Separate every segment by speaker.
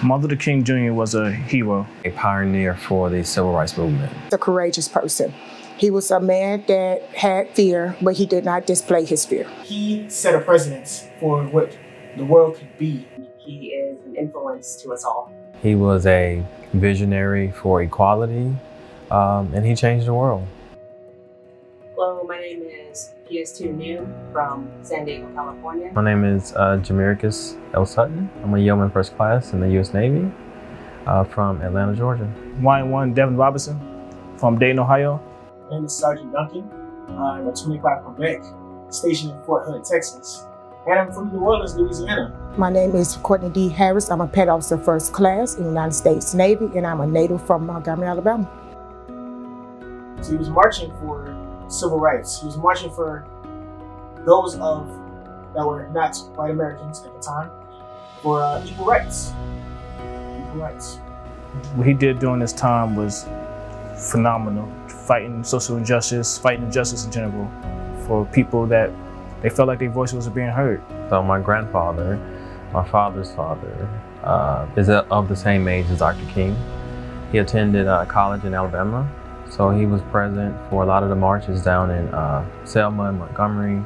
Speaker 1: Martin Luther King Jr. was a hero.
Speaker 2: A pioneer for the civil rights movement.
Speaker 3: A courageous person. He was a man that had fear, but he did not display his fear.
Speaker 4: He set a precedence for what the world could be.
Speaker 5: He is an influence to us all.
Speaker 2: He was a visionary for equality, and he changed the world.
Speaker 5: Hello, my name is PS2 New from San Diego, California.
Speaker 2: My name is Jimrickus Sutton. I'm a yeoman first class in the U.S. Navy from Atlanta, Georgia.
Speaker 1: Y1 Devin Robinson from Dayton, Ohio.
Speaker 4: My name is Sergeant Duncan. I'm a 25 Quebec, stationed in Fort Hood, Texas. And I'm from New Orleans, Louisiana.
Speaker 3: My name is Courtney Harris. I'm a Pet Officer First Class in the United States Navy, and I'm a native from Montgomery, Alabama.
Speaker 4: So he was marching for civil rights. He was marching for those that were not white Americans at the time, for equal rights. Equal rights.
Speaker 1: What he did during this time was phenomenal. Fighting social injustice, fighting injustice in general for people that they felt like their voice wasn't being heard.
Speaker 2: So my grandfather, my father's father, is of the same age as Dr. King. He attended college in Alabama, so he was present for a lot of the marches down in Selma and Montgomery.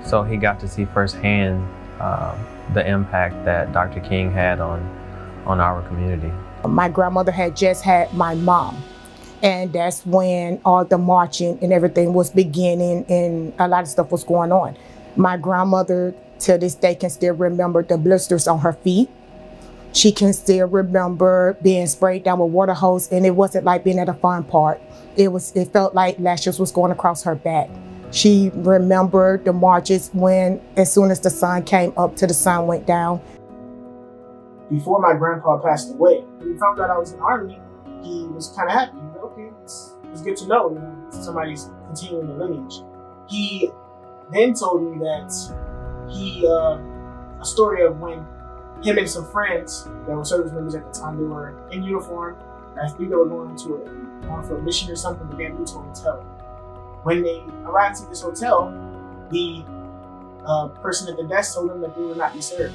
Speaker 2: So he got to see firsthand the impact that Dr. King had on our community.
Speaker 3: My grandmother had just had my mom. And that's when all the marching and everything was beginning and a lot of stuff was going on. My grandmother, to this day, can still remember the blisters on her feet. She can still remember being sprayed down with water hose, and it wasn't like being at a fun park. It felt like lashes was going across her back. She remembered the marches when, as soon as the sun came up till the sun went down.
Speaker 4: Before my grandpa passed away, when he found out I was in the Army, he was kind of happy. Okay, it's good to know, somebody's continuing the lineage. He then told me that a story of when him and some friends that were service members at the time, they were in uniform. I think they were going for a mission or something, but they moved to a hotel. When they arrived at this hotel, the person at the desk told them that they would not be served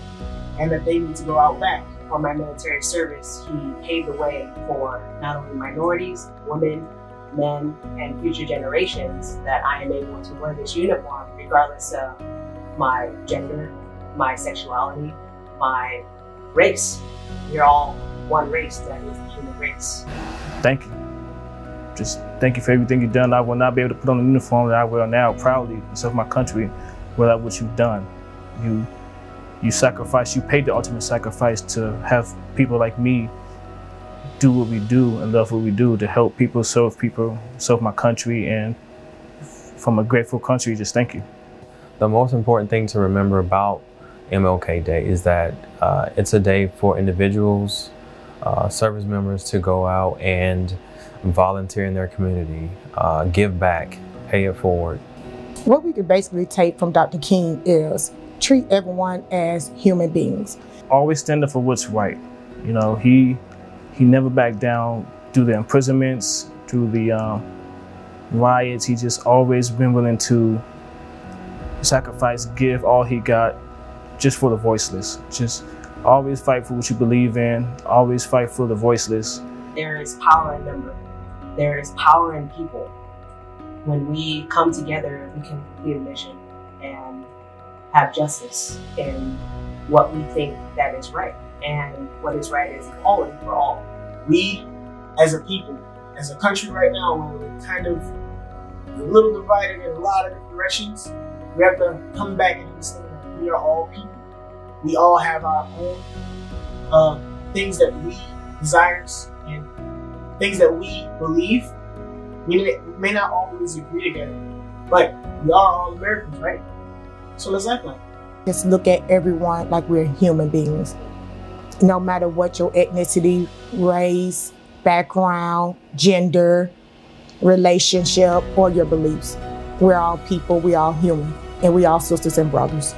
Speaker 4: and that they need to go out back.
Speaker 5: For my military service, he paved the way for not only minorities, women, men, and future generations that I am able to wear this uniform regardless of my gender, my sexuality, my race. We're all one race, that is the human race.
Speaker 1: Thank you. Just thank you for everything you've done. I will not be able to put on the uniform that I wear now proudly and serve my country without what you've done. You sacrificed, you paid the ultimate sacrifice to have people like me do what we do and love what we do, to help people, serve my country, and from a grateful country, just thank you.
Speaker 2: The most important thing to remember about MLK Day is that it's a day for individuals, service members to go out and volunteer in their community, give back, pay it forward.
Speaker 3: What we could basically take from Dr. King is treat everyone as human beings.
Speaker 1: Always stand up for what's right. You know, he never backed down through the imprisonments, through the riots. He just always been willing to sacrifice, give all he got just for the voiceless. Just always fight for what you believe in, always fight for the voiceless.
Speaker 5: There is power in number. There is power in people. When we come together, we can complete a mission and have justice in what we think that is right. And what is right is equality for all.
Speaker 4: We, as a people, as a country right now, we're kind of a little divided in a lot of different directions. We have to come back and understand that we are all people. We all have our own things that we desires and things that we believe. We may not always agree together, but we are all Americans, right? So let's act like it.
Speaker 3: Just look at everyone like we're human beings. No matter what your ethnicity, race, background, gender, relationship, or your beliefs. We're all people, we're all human, and we're all sisters and brothers.